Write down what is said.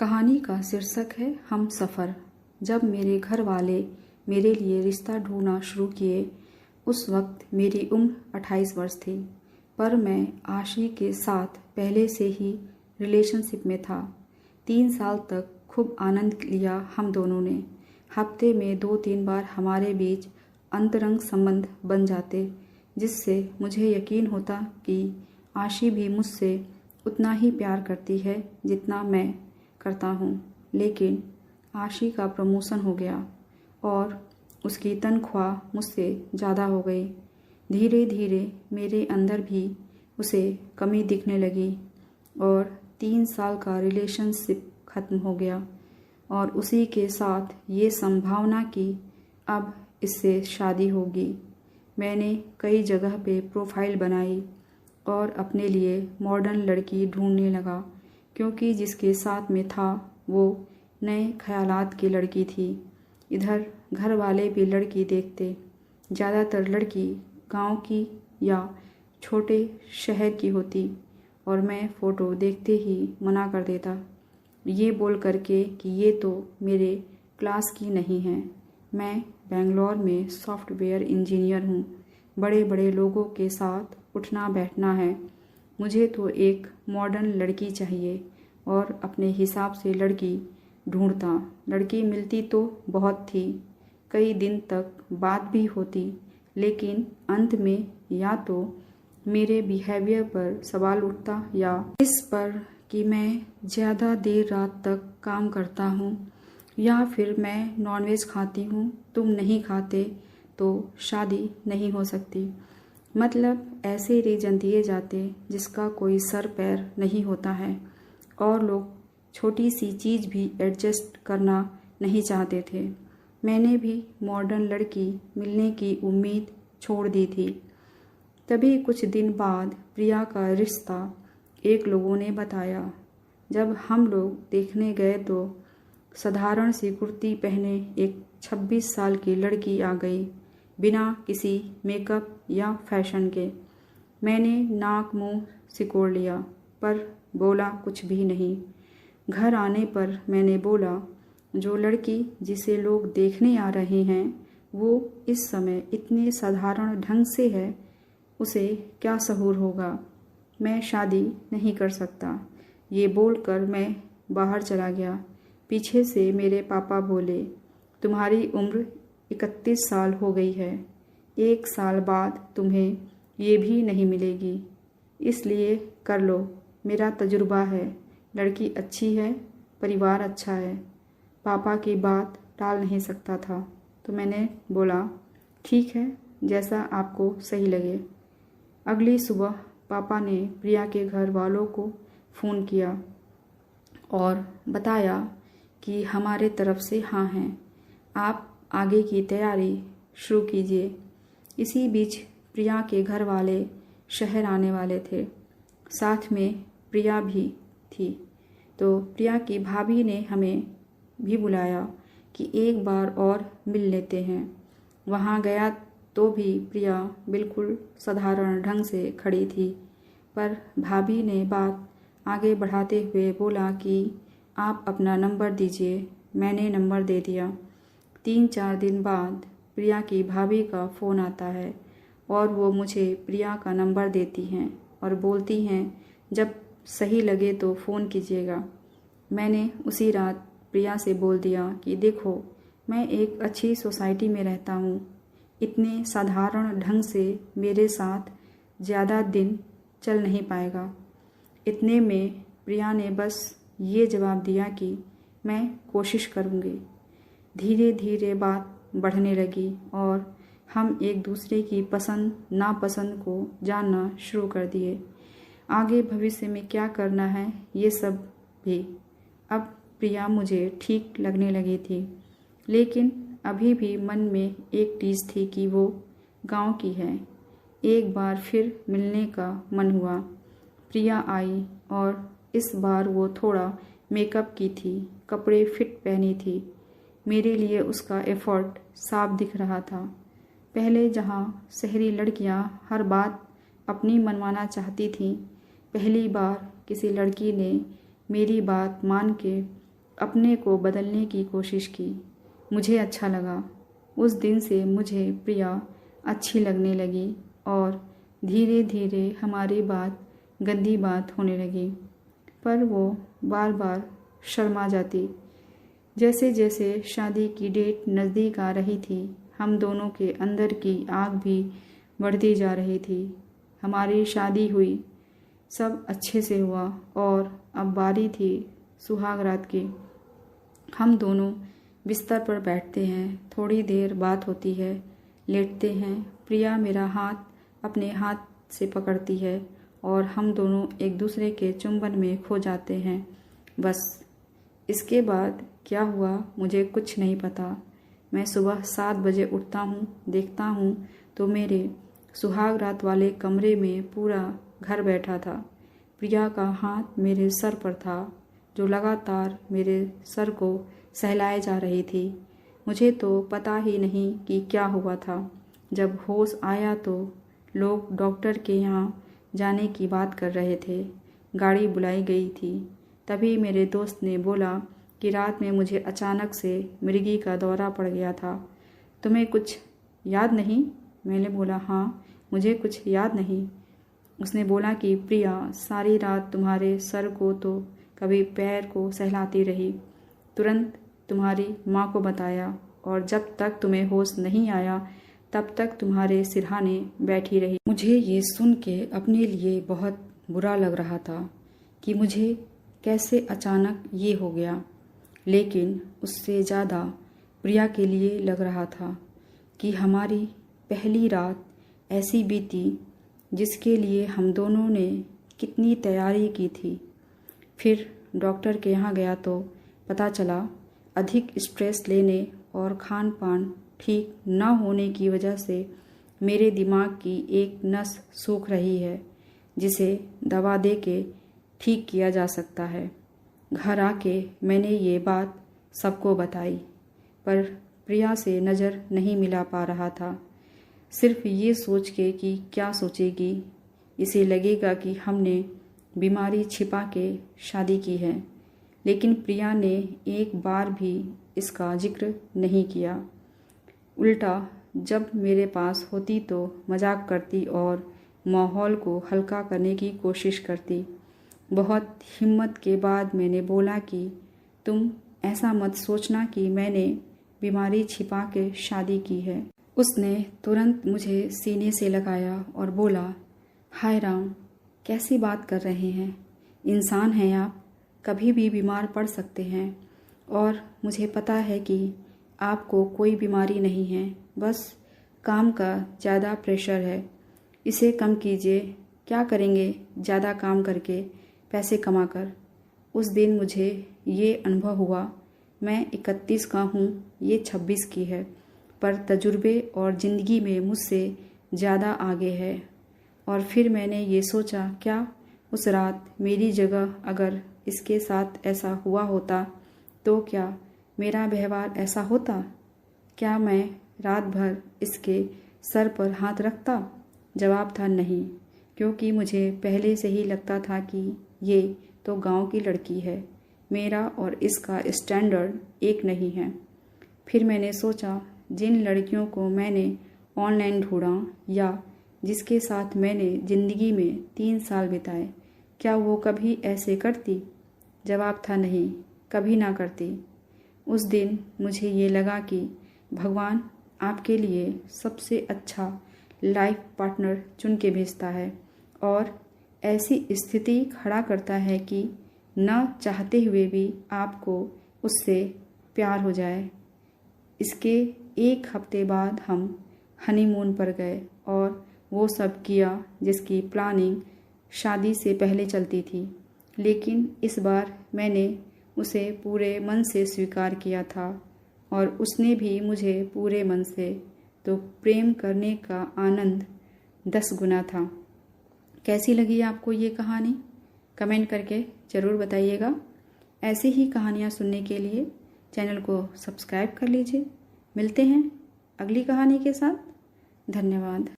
कहानी का शीर्षक है हम सफ़र। जब मेरे घर वाले मेरे लिए रिश्ता ढूंढना शुरू किए, उस वक्त मेरी उम्र 28 वर्ष थी, पर मैं आशी के साथ पहले से ही रिलेशनशिप में था। 3 साल तक खूब आनंद लिया हम दोनों ने। हफ्ते में 2-3 बार हमारे बीच अंतरंग संबंध बन जाते, जिससे मुझे यकीन होता कि आशी भी मुझसे उतना ही प्यार करती है जितना मैं करता हूँ। लेकिन आशी का प्रमोशन हो गया और उसकी तनख्वाह मुझसे ज़्यादा हो गई। धीरे धीरे मेरे अंदर भी उसे कमी दिखने लगी और 3 साल का रिलेशनशिप ख़त्म हो गया, और उसी के साथ ये संभावना कि अब इससे शादी होगी। मैंने कई जगह पे प्रोफाइल बनाई और अपने लिए मॉडर्न लड़की ढूंढने लगा, क्योंकि जिसके साथ में था वो नए ख्यालात की लड़की थी। इधर घर वाले भी लड़की देखते, ज़्यादातर लड़की गांव की या छोटे शहर की होती, और मैं फ़ोटो देखते ही मना कर देता, ये बोल करके कि ये तो मेरे क्लास की नहीं है। मैं बेंगलोर में सॉफ्टवेयर इंजीनियर हूँ, बड़े बड़े लोगों के साथ उठना बैठना है। मुझे तो एक मॉडर्न लड़की चाहिए, और अपने हिसाब से लड़की ढूंढता। लड़की मिलती तो बहुत थी, कई दिन तक बात भी होती, लेकिन अंत में या तो मेरे बिहेवियर पर सवाल उठता या इस पर कि मैं ज़्यादा देर रात तक काम करता हूँ, या फिर मैं नॉनवेज खाती हूँ, तुम नहीं खाते तो शादी नहीं हो सकती। मतलब ऐसे रीजन दिए जाते जिसका कोई सर पैर नहीं होता है, और लोग छोटी सी चीज़ भी एडजस्ट करना नहीं चाहते थे। मैंने भी मॉडर्न लड़की मिलने की उम्मीद छोड़ दी थी। तभी कुछ दिन बाद प्रिया का रिश्ता एक लोगों ने बताया। जब हम लोग देखने गए तो साधारण सी कुर्ती पहने एक 26 साल की लड़की आ गई, बिना किसी मेकअप या फैशन के। मैंने नाक मुंह सिकोड़ लिया, पर बोला कुछ भी नहीं। घर आने पर मैंने बोला, जो लड़की जिसे लोग देखने आ रहे हैं वो इस समय इतने साधारण ढंग से है, उसे क्या सहूर होगा। मैं शादी नहीं कर सकता। ये बोलकर मैं बाहर चला गया। पीछे से मेरे पापा बोले, तुम्हारी उम्र 31 साल हो गई है, 1 साल बाद तुम्हें ये भी नहीं मिलेगी, इसलिए कर लो। मेरा तजुर्बा है, लड़की अच्छी है, परिवार अच्छा है। पापा की बात टाल नहीं सकता था, तो मैंने बोला ठीक है, जैसा आपको सही लगे। अगली सुबह पापा ने प्रिया के घर वालों को फ़ोन किया और बताया कि हमारे तरफ से हाँ हैं, आप आगे की तैयारी शुरू कीजिए। इसी बीच प्रिया के घर वाले शहर आने वाले थे, साथ में प्रिया भी थी, तो प्रिया की भाभी ने हमें भी बुलाया कि एक बार और मिल लेते हैं। वहाँ गया तो भी प्रिया बिल्कुल साधारण ढंग से खड़ी थी, पर भाभी ने बात आगे बढ़ाते हुए बोला कि आप अपना नंबर दीजिए। मैंने नंबर दे दिया। 3-4 दिन बाद प्रिया की भाभी का फ़ोन आता है, और वो मुझे प्रिया का नंबर देती हैं और बोलती हैं जब सही लगे तो फ़ोन कीजिएगा। मैंने उसी रात प्रिया से बोल दिया कि देखो, मैं एक अच्छी सोसाइटी में रहता हूँ, इतने साधारण ढंग से मेरे साथ ज़्यादा दिन चल नहीं पाएगा। इतने में प्रिया ने बस ये जवाब दिया कि मैं कोशिश करूँगी। धीरे धीरे बात बढ़ने लगी और हम एक दूसरे की पसंद नापसंद को जानना शुरू कर दिए। आगे भविष्य में क्या करना है ये सब भी। अब प्रिया मुझे ठीक लगने लगी थी, लेकिन अभी भी मन में एक टीस थी कि वो गांव की है। एक बार फिर मिलने का मन हुआ। प्रिया आई और इस बार वो थोड़ा मेकअप की थी, कपड़े फिट पहनी थी। मेरे लिए उसका एफर्ट साफ दिख रहा था। पहले जहाँ शहरी लड़कियाँ हर बात अपनी मनवाना चाहती थीं, पहली बार किसी लड़की ने मेरी बात मान के अपने को बदलने की कोशिश की। मुझे अच्छा लगा। उस दिन से मुझे प्रिया अच्छी लगने लगी और धीरे धीरे हमारी बात गंदी बात होने लगी। पर वो बार बार शर्मा जाती। जैसे जैसे शादी की डेट नज़दीक आ रही थी, हम दोनों के अंदर की आग भी बढ़ती जा रही थी। हमारी शादी हुई, सब अच्छे से हुआ और अब बारी थी सुहाग रात की। हम दोनों बिस्तर पर बैठते हैं, थोड़ी देर बात होती है, लेटते हैं। प्रिया मेरा हाथ अपने हाथ से पकड़ती है और हम दोनों एक दूसरे के चुंबन में खो जाते हैं। बस इसके बाद क्या हुआ मुझे कुछ नहीं पता। मैं सुबह 7 बजे उठता हूँ, देखता हूँ तो मेरे सुहाग रात वाले कमरे में पूरा घर बैठा था। प्रिया का हाथ मेरे सर पर था, जो लगातार मेरे सर को सहलाए जा रही थी। मुझे तो पता ही नहीं कि क्या हुआ था। जब होश आया तो लोग डॉक्टर के यहाँ जाने की बात कर रहे थे। गाड़ी बुलाई गई थी। तभी मेरे दोस्त ने बोला कि रात में मुझे अचानक से मिर्गी का दौरा पड़ गया था। तुम्हें कुछ याद नहीं? मैंने बोला हाँ, मुझे कुछ याद नहीं। उसने बोला कि प्रिया सारी रात तुम्हारे सर को तो कभी पैर को सहलाती रही। तुरंत तुम्हारी माँ को बताया और जब तक तुम्हें होश नहीं आया तब तक तुम्हारे सिरहाने बैठी रही। मुझे ये सुन के अपने लिए बहुत बुरा लग रहा था कि मुझे कैसे अचानक ये हो गया, लेकिन उससे ज़्यादा प्रिया के लिए लग रहा था कि हमारी पहली रात ऐसी बीती जिसके लिए हम दोनों ने कितनी तैयारी की थी। फिर डॉक्टर के यहाँ गया तो पता चला अधिक स्ट्रेस लेने और खान पान ठीक न होने की वजह से मेरे दिमाग की एक नस सूख रही है, जिसे दवा दे के ठीक किया जा सकता है। घर आके मैंने ये बात सबको बताई, पर प्रिया से नज़र नहीं मिला पा रहा था। सिर्फ ये सोच के कि क्या सोचेगी, इसे लगेगा कि हमने बीमारी छिपा के शादी की है। लेकिन प्रिया ने एक बार भी इसका जिक्र नहीं किया। उल्टा जब मेरे पास होती तो मजाक करती और माहौल को हल्का करने की कोशिश करती। बहुत हिम्मत के बाद मैंने बोला कि तुम ऐसा मत सोचना कि मैंने बीमारी छिपा के शादी की है। उसने तुरंत मुझे सीने से लगाया और बोला, हाय राम, कैसी बात कर रहे हैं? इंसान हैं आप, कभी भी बीमार पड़ सकते हैं और मुझे पता है कि आपको कोई बीमारी नहीं है, बस काम का ज़्यादा प्रेशर है। इसे कम कीजिए। क्या करेंगे ज़्यादा काम करके, पैसे कमा कर? उस दिन मुझे ये अनुभव हुआ, मैं 31 का हूँ, ये 26 की है, पर तजुर्बे और ज़िंदगी में मुझसे ज़्यादा आगे है। और फिर मैंने ये सोचा, क्या उस रात मेरी जगह अगर इसके साथ ऐसा हुआ होता तो क्या मेरा व्यवहार ऐसा होता? क्या मैं रात भर इसके सर पर हाथ रखता? जवाब था नहीं, क्योंकि मुझे पहले से ही लगता था कि ये तो गांव की लड़की है, मेरा और इसका स्टैंडर्ड एक नहीं है। फिर मैंने सोचा, जिन लड़कियों को मैंने ऑनलाइन ढूंढा या जिसके साथ मैंने ज़िंदगी में 3 साल बिताए, क्या वो कभी ऐसे करती? जवाब था नहीं, कभी ना करती। उस दिन मुझे ये लगा कि भगवान आपके लिए सबसे अच्छा लाइफ पार्टनर चुन के भेजता है और ऐसी स्थिति खड़ा करता है कि न चाहते हुए भी आपको उससे प्यार हो जाए। इसके 1 हफ्ते बाद हम हनीमून पर गए और वो सब किया जिसकी प्लानिंग शादी से पहले चलती थी। लेकिन इस बार मैंने उसे पूरे मन से स्वीकार किया था और उसने भी मुझे पूरे मन से। तो प्रेम करने का आनंद 10 गुना था। कैसी लगी आपको ये कहानी? कमेंट करके ज़रूर बताइएगा। ऐसे ही कहानियाँ सुनने के लिए चैनल को सब्सक्राइब कर लीजिए। मिलते हैं अगली कहानी के साथ। धन्यवाद।